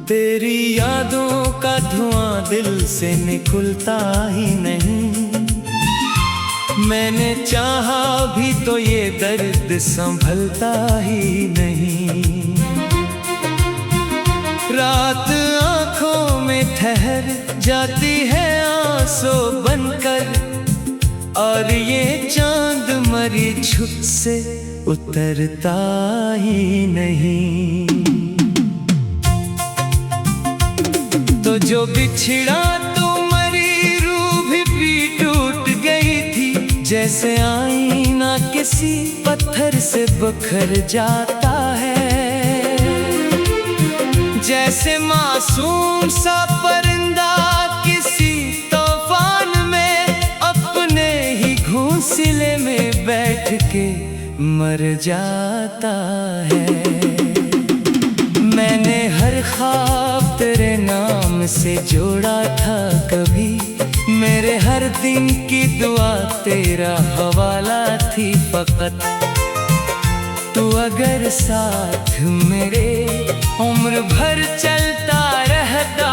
तेरी यादों का धुआं दिल से निकलता ही नहीं। मैंने चाहा भी तो ये दर्द संभलता ही नहीं। रात आंखों में ठहर जाती है आंसू बनकर, और ये चांद मरीचिक से उतरता ही नहीं। तो जो बिछड़ा तो मरी रूह भी टूट गई थी, जैसे आईना किसी पत्थर से बिखर जाता है। जैसे मासूम सा परिंदा किसी तूफान में अपने ही घोंसले में बैठ के मर जाता है। मैंने हर ख्वाब तेरे नाम से जोड़ा था कभी, मेरे हर दिन की दुआ तेरा हवाला थी फकत। तू अगर साथ मेरे उम्र भर चलता रहता,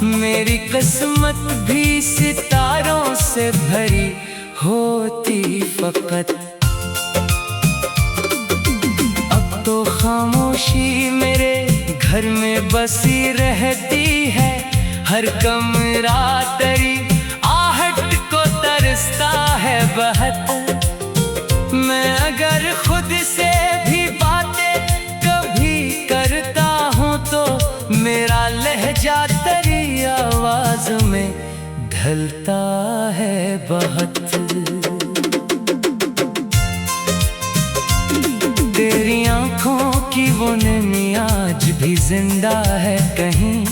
मेरी किस्मत भी सितारों से भरी होती फकत। अब तो खामोशी मेरे घर में बसी रहती है, हर कमरा तेरी आहट को तरसता है बहत। मैं अगर खुद से भी बातें कभी करता हूँ तो मेरा लहजा तेरी आवाज में ढलता है बहुत। तेरी आंखों की वो नमी आज भी जिंदा है कहीं,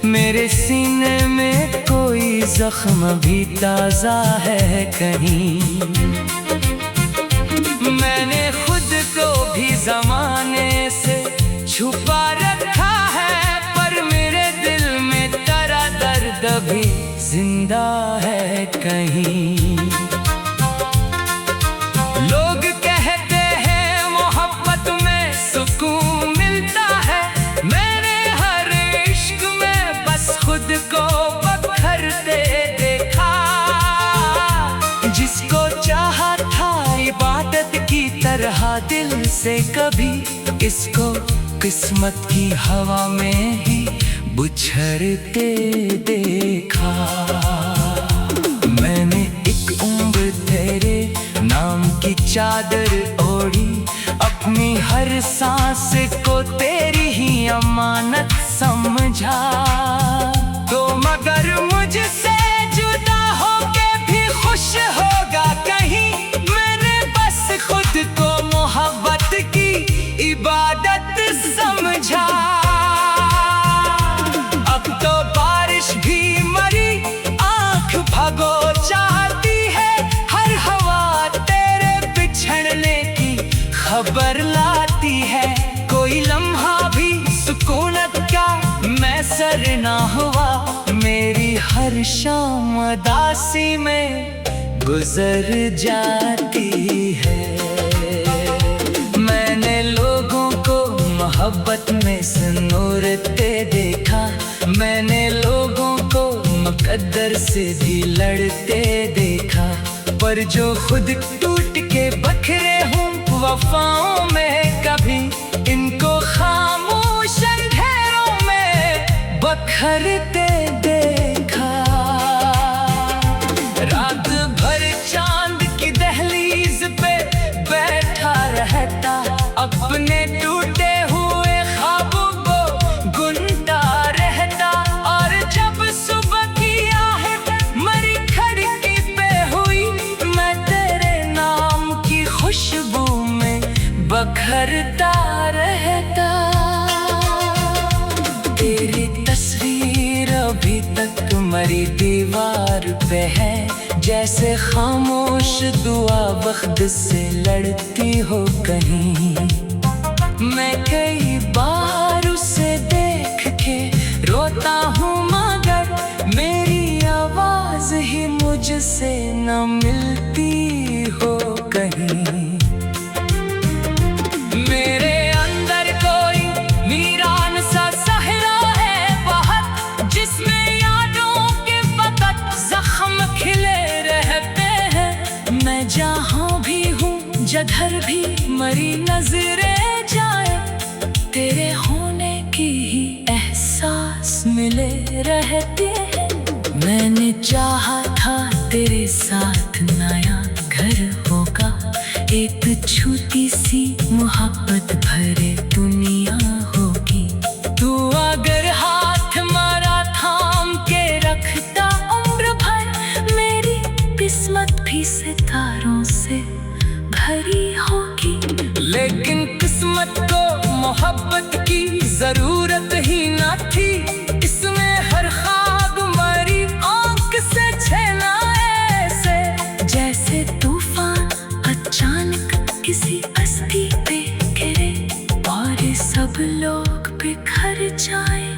मेरे सीने में कोई जख्म भी ताजा है कहीं। मैंने खुद को भी जमाने से छुपा रखा है, पर मेरे दिल में तेरा दर्द भी जिंदा है कहीं। लोग कहते हैं मोहब्बत में सुकून मिलता है, मैंने हर इश्क में बस खुद को बखरते देखा। जिसको चाहा था इबादत की तरह दिल से कभी, इसको किस्मत की हवा में ही बुझरते देखा। मैंने एक उम्र तेरे नाम की चादर ओढ़ी, अपनी हर सांस को तेरी ही अमानत समझा। तो मगर मुझसे जुदा होके भी खुश होगा कहीं, मैंने बस खुद को मोहब्बत की इबादत समझा। अब तो बारिश भी मरी आंख भगो चाहती है, हर हवा तेरे बिछड़ने की खबर लाती है। कोई लम्हा भी सुकूनत का मैसर ना हुआ, मेरी हर शाम उदासी में गुजर जाती है। मैंने लोगों को मोहब्बत में संूरते देखा, मैंने लोगों को मुकद्दर से भी लड़ते देखा, पर जो खुद टूट के बखरे हूँ वफाओं में, कभी इनको खामोश अंधेरों में बखरते देखा। रात भर चांद की दहलीज पे बैठा रहता, अपने टूटे हुए ख्वाबों को गुनता रहता। और जब सुबह की आहट मरी खिड़की पे हुई, मैं तेरे नाम की खुशबू में बखरता रहता। तेरी तस्वीर अभी तक मरी दीवार पे है, जैसे खामोश दुआ वक्त से लड़ती हो कहीं। मैं कई बार उसे देख के रोता हूँ, मगर मेरी आवाज ही मुझसे न मिलती हो कहीं। मेरे अंदर कोई वीरान सा सहरा है, जधर भी मरी नजरें जाए, तेरे होने की ही एहसास मिले रहते हैं। मैंने चाहा था तेरे साथ नया घर होगा, एक छोटी सी मोहब्बत भरे दुनिया होगी। तू अगर हाथ मारा थाम के रखता उम्र भर, मेरी किस्मत भी सितारों से भरी होगी। लेकिन किस्मत को मोहब्बत की जरूरत ही ना थी, इसमें हर ख्वाब मरी आंख से छेना ऐसे, जैसे तूफान अचानक किसी बस्ती पे गिरे और सब लोग बिखर जाए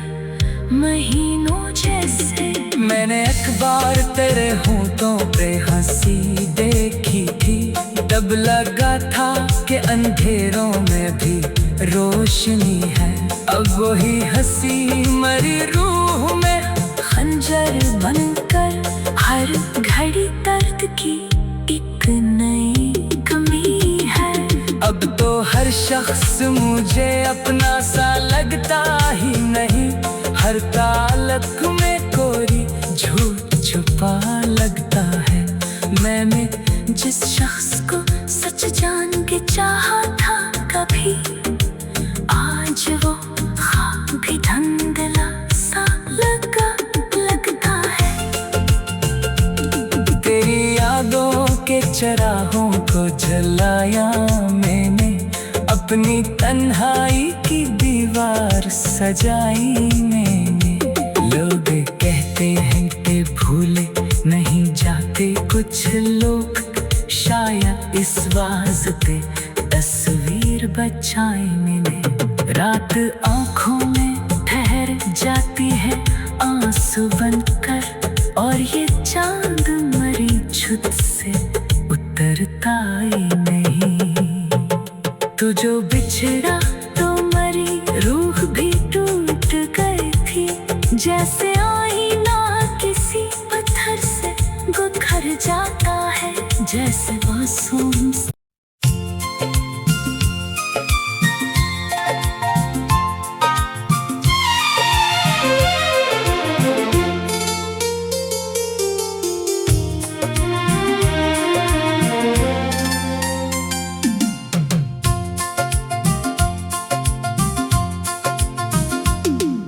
महीनों जैसे। मैंने अखबार तेरे होठों पे हंसी देखी थी, तब लगा था कि अंधेरों में भी रोशनी है। अब वही हंसी मरी रूह में खंजर बनकर हर घड़ी दर्द की एक नई कमी है। अब तो हर शख्स मुझे अपना सा लगता ही नहीं, हर ताल्लुक में कोई झूठ छुपा लगता है। मैंने जिस शख्स को सच जान के चाहा था कभी, आज वो ख्वाब भी धुंधला सा लगता है। तेरी यादों के चराहों को जलाया मैंने, अपनी तन्हाई की दीवार सजाई मैंने। लोग कहते हैं कि भूले नहीं जाते कुछ लोग, शायद इस वास्ते तस्वीर बचाई मैंने। रात आंखों में ठहर जाती है आंसू बनकर, और ये चांद मरी छुत से उतरता ही नहीं। तू जो बिछड़ा तो मरी रूह भी टूट गई थी, जैसे आईना किसी पत्थर से बिखर जाता है, जैसे मासूम।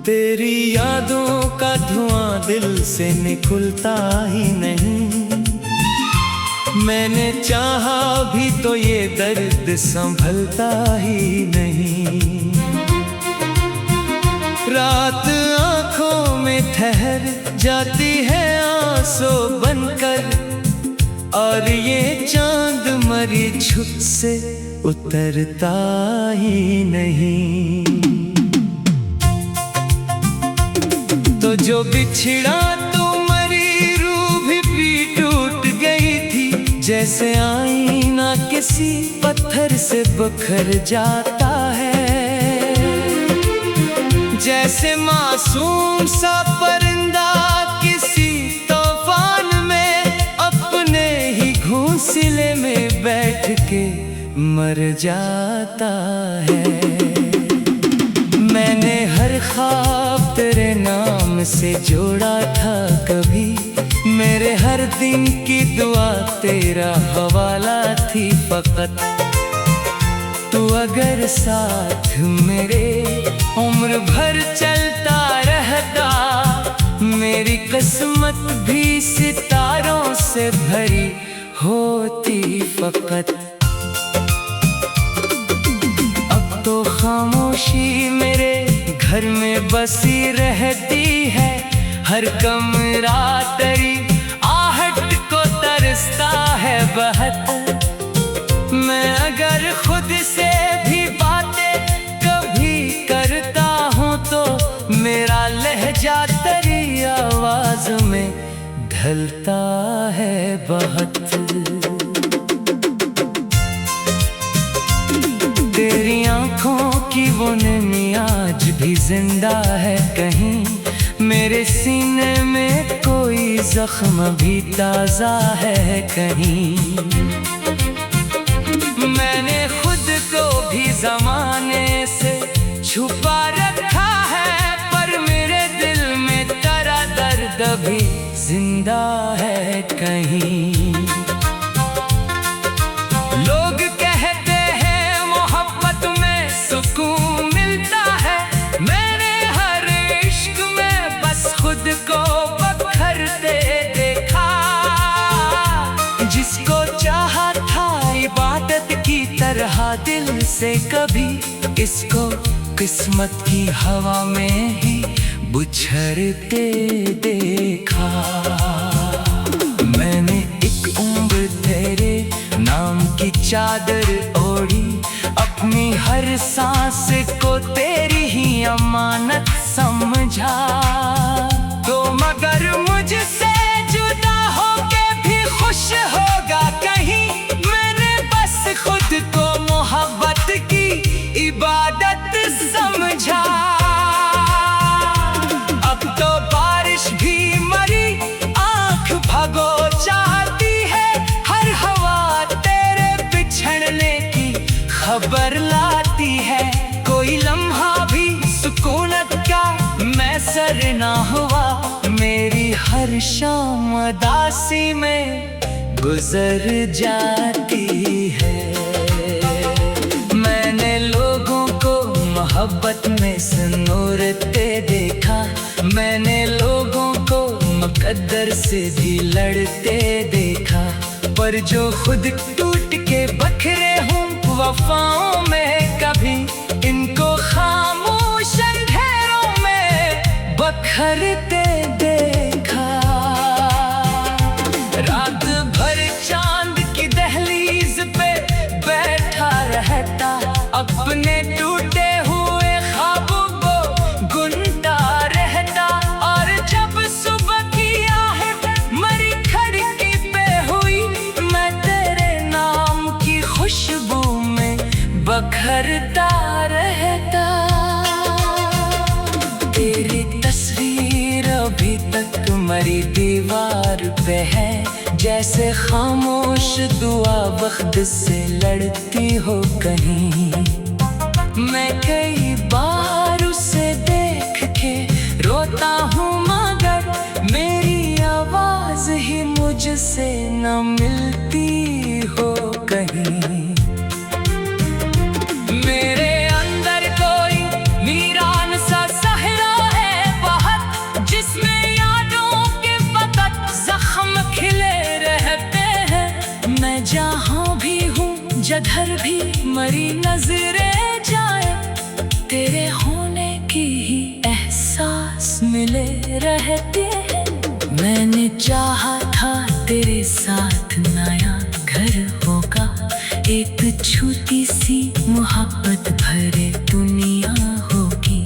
तेरी यादों का धुआं दिल से निकलता ही नहीं, मैंने चाहा भी तो ये दर्द संभलता ही नहीं। रात आंखों में ठहर जाती है आंसू बनकर, और ये चांद मरी छुप से उतरता ही नहीं। तो जो बिछड़ा तो मरी रूह भी टूट गई थी, जैसे आईना किसी पत्थर से बिखर जाता है, जैसे मासूम सा परिंदा किसी तूफान में अपने ही घोंसले में बैठ के मर जाता है। मैंने हर ख्वाब तेरे नाम से जोड़ा था कभी, मेरे हर दिन की दुआ तेरा हवाला थी फकत। तू अगर साथ मेरे उम्र भर चलता रहता, मेरी किस्मत भी सितारों से भरी होती फकत। अब तो खामोशी मेरे घर में बसी रहती है, हर कमरा तेरी आहट को तरसता है बहत। मैं अगर खुद से भी बातें कभी करता हूँ तो मेरा लहजा तेरी आवाज में ढलता है बहुत। तेरी आंखों की वो नमी आज भी जिंदा है कहीं, मेरे सीने में कोई जख्म भी ताजा है कहीं। मैंने खुद को भी जमाने से छुपा रखा है, पर मेरे दिल में तेरा दर्द भी जिंदा है कहीं। लोग कहते हैं मोहब्बत में सुकून मिलता है, मैंने हर इश्क में बस खुद को बखरते देखा। जिसको चाहा था इबादत की तरह दिल से, कभी इसको किस्मत की हवा में ही बुछड़ते देखा। मैंने एक उम्र तेरे नाम की चादर ओढ़ी, अपनी हर सांस को तेरी ही अमानत समझा। तो मगर मुझसे जुदा होके भी खुश होगा कहीं, मैंने बस खुद को मोहब्बत की इबादत समझा। अब तो बारिश भी मरी आंख भगो चाहती है, हर हवा तेरे बिछड़ने की खबर लाती है। कोई लम्हा भी सुकूनत का मैसर ना हुआ, मेरी हर शाम उदासी में गुजर जाती है। मैंने लोगों को मोहब्बत में संूरते देखा, मैंने लोगों को मुकद्दर से भी लड़ते देखा। पर जो खुद टूट के बखरे हूँ वफाओं में, कभी इनको खामोश अंधेरों में बखरते देखा। रात भर चांद की दहलीज पे बैठा रहता, अपने टूटे हुए ख्वाबों को गुनता रहता। और जब सुबह की आहट मरी खिड़की पे हुई, मैं तेरे नाम की खुशबू में बखरता रहता। तेरी तस्वीर अभी तक मरी दीवार पे है, जैसे खामोश दुआ वक्त से लड़ती हो कहीं। मैं कई बार उसे देख के रोता हूँ, मगर मेरी आवाज ही मुझसे न मिलती हो कहीं। मेरे अंदर कोई वीरान सा सहरा है बहुत, जिसमें यादों के फकत जख्म खिले रहते हैं। मैं जहाँ भी हूँ जधर भी मरी नजरें जाए, तेरे होने की ही एहसास मिले रहते हैं। मैंने चाहा था तेरे साथ नया घर होगा, एक छोटी सी मोहब्बत भरे दुनिया होगी।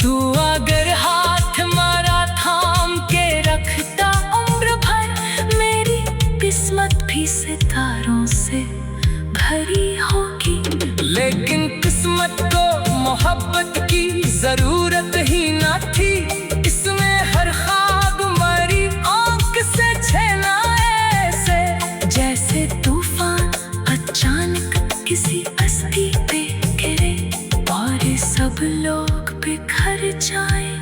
तू अगर हाथ मारा थाम के रखता उम्र भर, मेरी किस्मत भी सितारों से भरी होगी। लेकिन किस्मत को मोहब्बत की जरूरत ही ना थी, इसमें हर ख्वाब मरी आंख से छेना ऐसे। जैसे तूफान अचानक किसी बस्ती पे गिरे, और सब लोग बिखर जाए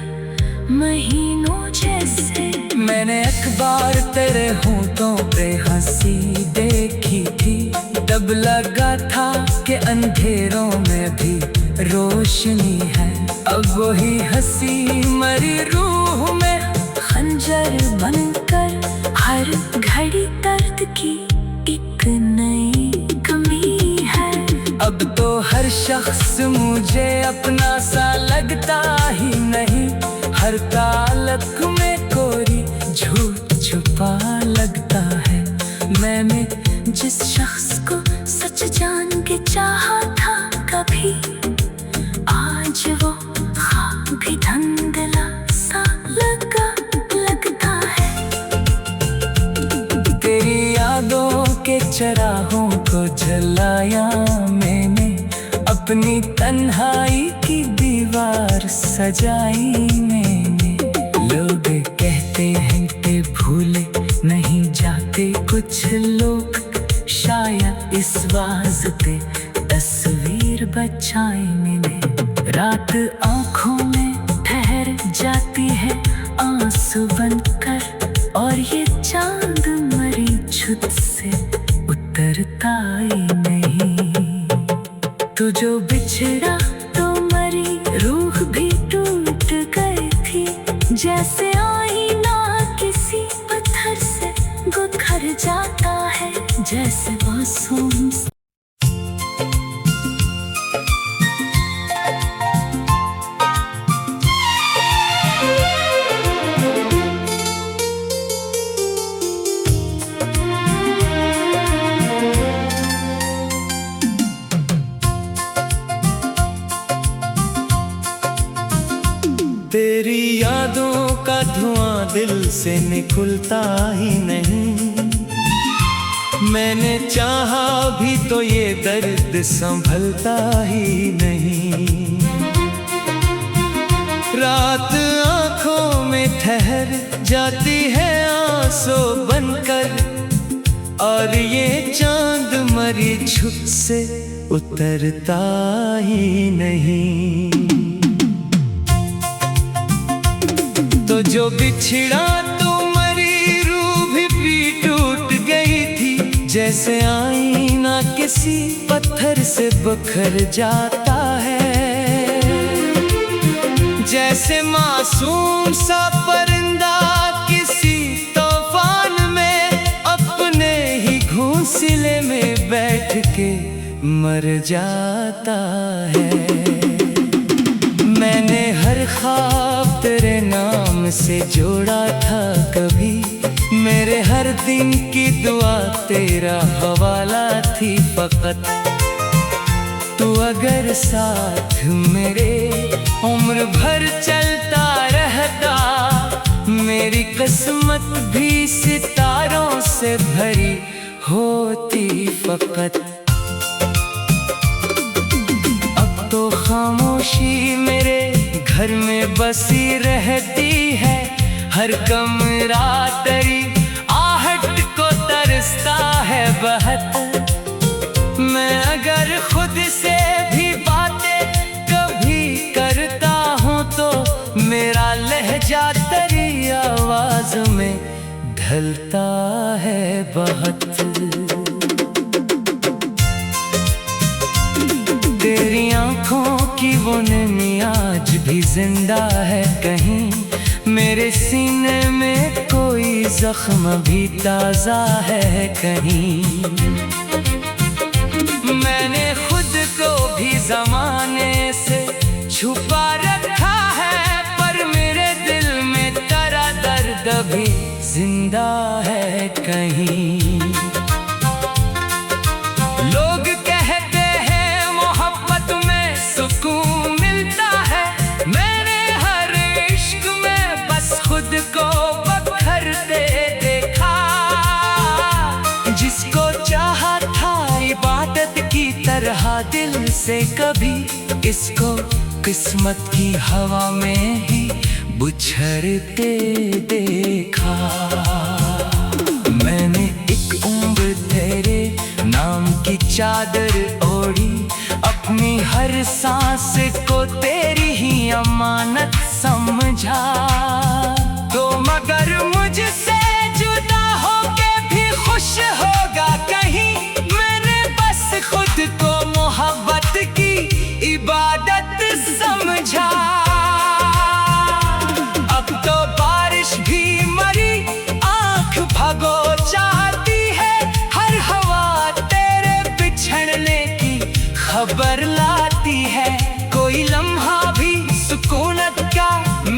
महीनों जैसे। मैंने अखबार तेरे होठों पे हंसी देखी थी, तब लगा था कि अंधेरों में भी रोशनी है। अब वही हंसी मरी रूह में खंजर बनकर हर घड़ी दर्द की एक नई कमी है। अब तो हर शख्स मुझे अपना सा लगता ही नहीं, हर ताल्लुक में कोई झूठ छुपा लगता है। मैंने जिस शख्स को सच जान के चाहा था कभी, आज वो ख्वाब भी धुंधला सा लगता है। तेरी यादों के चराहों को जलाया मैंने, अपनी तन्हाई की दीवार सजाई मैंने। लोग कहते हैं कि भूले नहीं जाते कुछ लोग, शायद इस वास्ते तस्वीर बचाई मैंने। रात आंखों में ठहर जाती है आंसू बनकर, और ये चांद मरी छुत से उतरता ही नहीं। तू जो बिछड़ा तो मरी रूह भी टूट गई थी, जैसे आईना किसी पत्थर से बिखर जाता है, जैसे मासूम। तेरी यादों का धुआं दिल से निकलता ही नहीं। मैंने चाहा भी तो ये दर्द संभलता ही नहीं। रात आंखों में ठहर जाती है आंसू बनकर, और ये चांद मरी छुप से उतरता ही नहीं। तो जो बिछड़ा तो मरी रूह भी टूट गई थी, जैसे आईना किसी पत्थर से बिखर जाता है, जैसे मासूम सा परिंदा किसी तूफान में अपने ही घोंसले में बैठ के मर जाता है। मैंने हर ख्वाब तेरे नाम से जोड़ा था कभी, मेरे हर दिन की दुआ तेरा हवाला थी फकत। तू अगर साथ मेरे उम्र भर चलता रहता, मेरी किस्मत भी सितारों से भरी होती फकत। अब तो खामोशी मेरे घर में बसी रहती है, हर कमरा तेरी आहट को तरसता है बहत। मैं अगर खुद से भी बातें कभी करता हूँ तो मेरा लहजा तेरी आवाज में ढलता है बहुत। तेरी आंखों की वो नमी आज भी जिंदा है कहीं, मेरे सीने में कोई जख्म भी ताजा है कहीं। मैंने खुद को भी जमाने से छुपा रखा है, पर मेरे दिल में तेरा दर्द भी जिंदा है कहीं। लोग कहते हैं मोहब्बत में सुकून मिलता है, मैंने हर इश्क में बस खुद को बखरते देखा। जिसको चाहा था इबादत की तरह दिल से कभी, इसको किस्मत की हवा में ही बुछड़ते देखा। मैंने एक उम्र तेरे नाम की चादर ओढ़ी, अपनी हर सांस को तेरी ही अमानत समझा। तो मगर मुझसे जुदा होके भी खुश होगा कहीं, मैंने बस खुद को मोहब्बत की इबादत समझा। अब तो बारिश भी मरी आंख भगो चाहती है, हर हवा तेरे बिछड़ने की खबर लाती है। कोई लम्हा भी सुकूनत का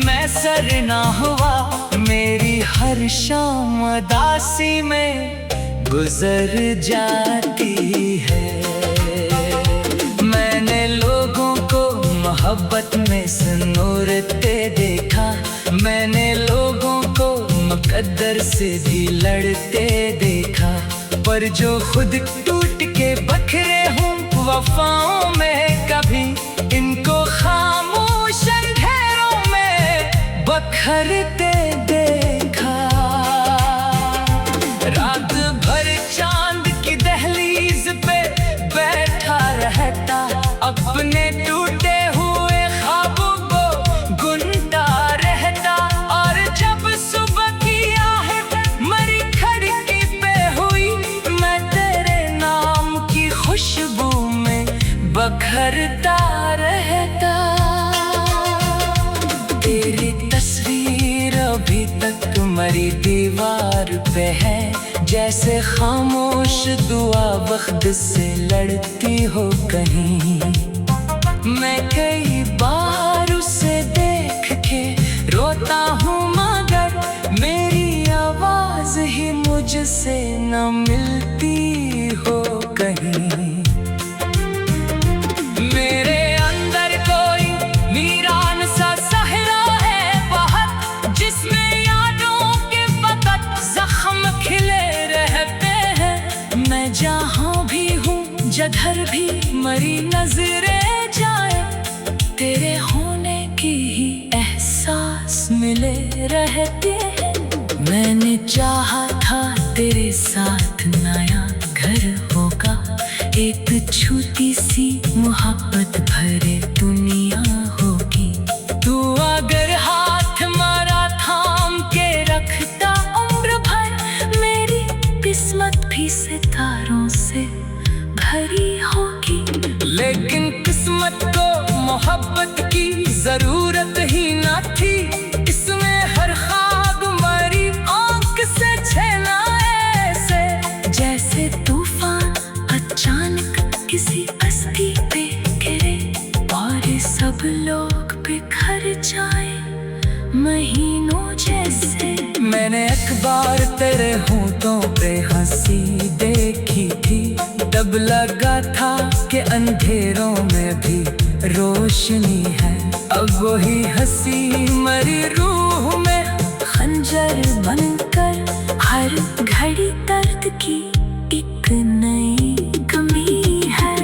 मैसर ना हुआ, मेरी हर शाम उदासी में गुजर जाती है। मैंने लोगों को मोहब्बत में सनूरते देखा, मैंने लोगों को मुकद्दर से भी लड़ते देखा, पर जो खुद टूट के बखरे हूँ वफाओं में कभी, इनको खामोश अंधेरों में बखरते देखा। रात भर चांद की दहलीज पे बिखरता रहता। तेरी तस्वीर अभी तक मरी दीवार पे है, जैसे खामोश दुआ वक्त से लड़ती हो कहीं। मैं कई बार उसे देख के रोता हूँ, मगर मेरी आवाज ही मुझसे न मिलती हो कहीं। मेरे अंदर कोई वीरान सा सहरा है बहुत, जिसमें यादों के वक़्त जख्म खिले रहते हैं। मैं जहाँ भी हूँ, जधर भी मरी नजरें जाए, तेरे होने की ही एहसास मिले रहते हैं। मैंने चाहा था तेरे साथ नया घर होगा, एक छोटी सी मोहब्बत भरे दुनिया होगी। तू अगर हाथ मारा थाम के रखता उम्र भर, मेरी किस्मत भी सितारों से भरी होगी। लेकिन किस्मत को मोहब्बत की जरूरत ही न थी, इसमें हर ख्वाब मरी आंख से छेना ऐसे, जैसे तूफान अचानक किसी बस्ती पे गिरे और सब लोग बिखर जाए महीनों जैसे। मैंने एक बार तेरे होठों पे हंसी देखी थी, तब लगा था कि अंधेरों में भी रोशनी है। अब वही हंसी मरी रूह में खंजर बनकर हर घड़ी दर्द की एक नई कमी है।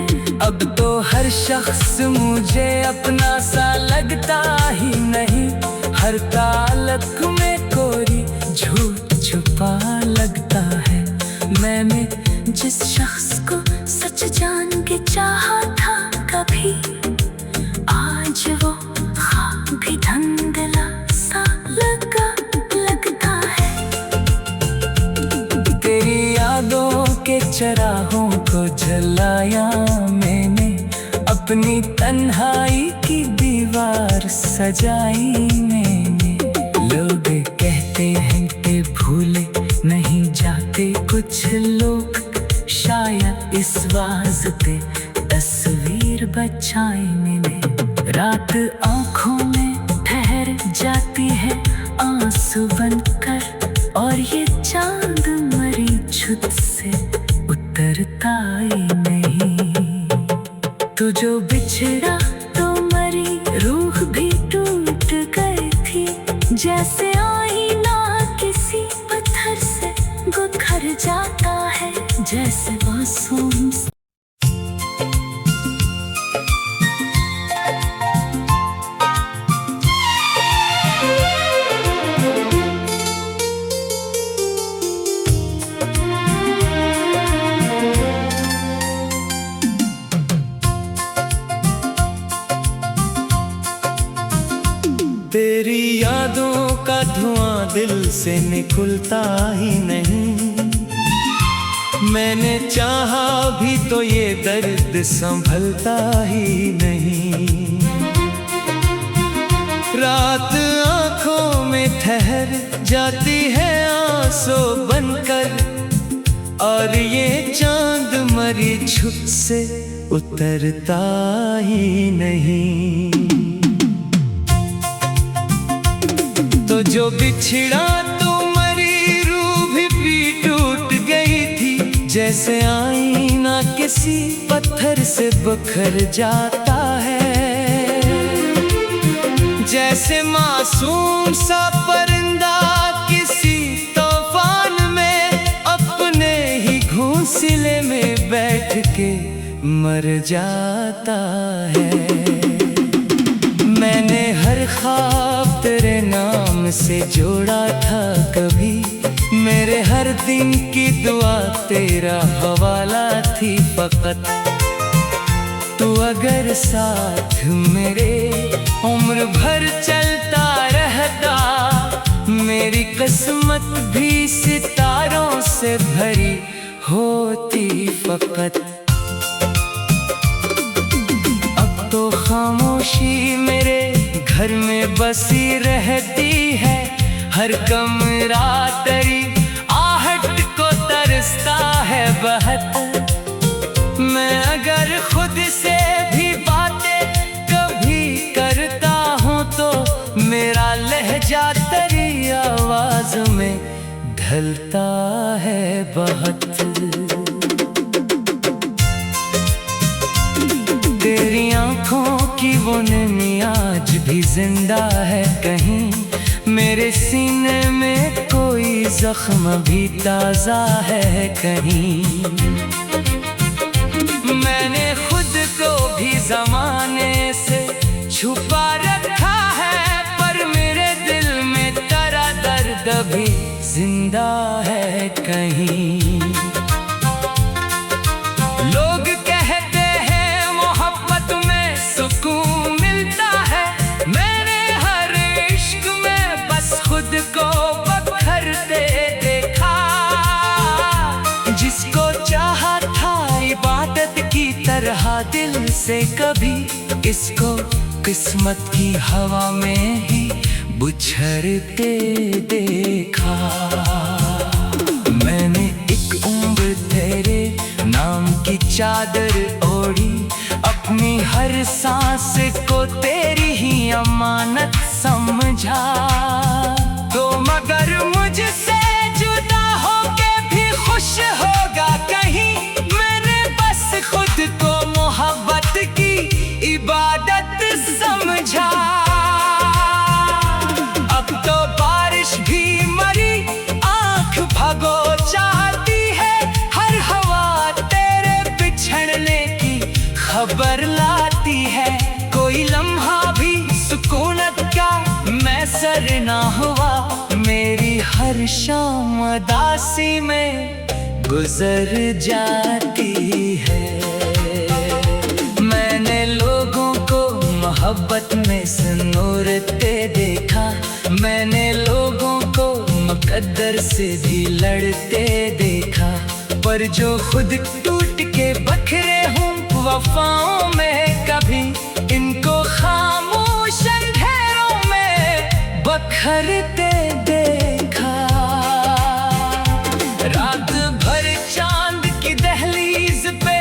अब तो हर शख्स मुझे अपना सा लगता ही नहीं, हर ताल्लुक में कोई झूठ छुपा लगता है। मैंने जिस शख्स को सच जान के चाहा था कभी, आज वो ख्वाब भी धुंधला सा लगता है। तेरी यादों के चराहों को जलाया मैंने, अपनी तन्हाई की दीवार सजाई मैंने। लोग कहते हैं कि भूले नहीं जाते कुछ लोग, शायद इस वास्ते तस्वीर बचाई मैंने। रात आँखों में ठहर जाती है आंसू बनकर, और ये चांद मरी छुत से उतरता ही नहीं। तू जो बिछड़ा तो मरी रूह भी टूट गई थी, जैसे आईना किसी पत्थर से बिखर जाता है, जैसे मासूम। तेरी यादों का धुआं दिल से निकलता ही नहीं। मैंने चाहा भी तो ये दर्द संभलता ही नहीं। रात आंखों में ठहर जाती है आंसू बनकर, और ये चांद मरी छुप से उतरता ही नहीं। तो जो बिछड़ा तो मरी रूह भी टूट गई थी, जैसे आईना किसी पत्थर से बिखर जाता है। जैसे मासूम सा परिंदा किसी तूफान में अपने ही घोंसले में बैठ के मर जाता है। मैंने हर ख्वाब तेरे नाम से जोड़ा था कभी, मेरे हर दिन की दुआ तेरा हवाला थी फकत। तू अगर साथ मेरे उम्र भर चलता रहता, मेरी किस्मत भी सितारों से भरी होती फकत। खामोशी मेरे घर में बसी रहती है। हर कमरा तेरी आहट को तरसता है बहत। मैं अगर खुद से भी बातें कभी करता हूँ तो मेरा लहजा तेरी आवाज में ढलता है बहुत। तेरी आंखों की वो नैनी आज भी जिंदा है कहीं। मेरे सीने में कोई जख्म भी ताजा है कहीं। मैंने खुद को भी जमाने से छुपा रखा है, पर मेरे दिल में तेरा दर्द भी जिंदा है कहीं। लोग कहते हैं मोहब्बत में सुकून मिलता है। मैंने हर इश्क में बस खुद को बखरते देखा। जिसको चाहा था इबादत की तरह दिल से, कभी इसको किस्मत की हवा में ही बुझरते देखा। मैंने एक उम्र तेरे नाम की चादर ओढ़ी, अपनी हर सांस को तेरी ही अमानत समझा। तो मगर मुझसे जुदा होके भी खुश होगा कहीं। मैंने बस खुद को मोहब्बत की इबादत समझा। अब तो बारिश भी मरी आंख भगो चाहती है। हर हवा तेरे बिछड़ने की खबर लाती है। कोई लम्हा भी सुकूनत का मैसर ना हुआ। मेरी हर शाम उदासी में गुजर जाती है। मैंने लोगों को मोहब्बत में संूरते देखा। मैंने लोगों को मुकद्दर से भी लड़ते देखा। पर जो खुद टूट के बखरे हूँ वफाओं में, कभी इनको खामोश अंधेरों में बखरते देखा। रात भर चांद की दहलीज पे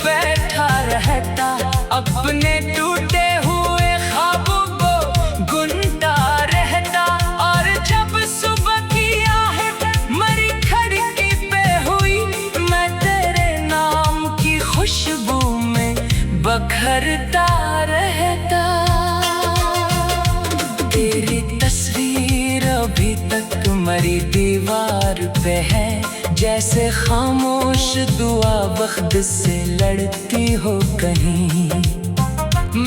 बैठा रहता, अपने टूटे हुए ख्वाबों को गुनता रहता। और जब सुबह की आहट मरी खिड़की पे हुई, मैं तेरे नाम की खुशबू में बखरता रहता। तेरी तस्वीर अभी तक मरी दीवार पे है, जैसे खामोश दुआ वक्त से लड़ती हो कहीं।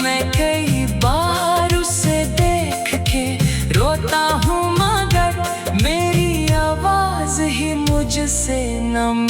मैं कई बार उसे देख के रोता हूँ, मगर मेरी आवाज ही मुझसे न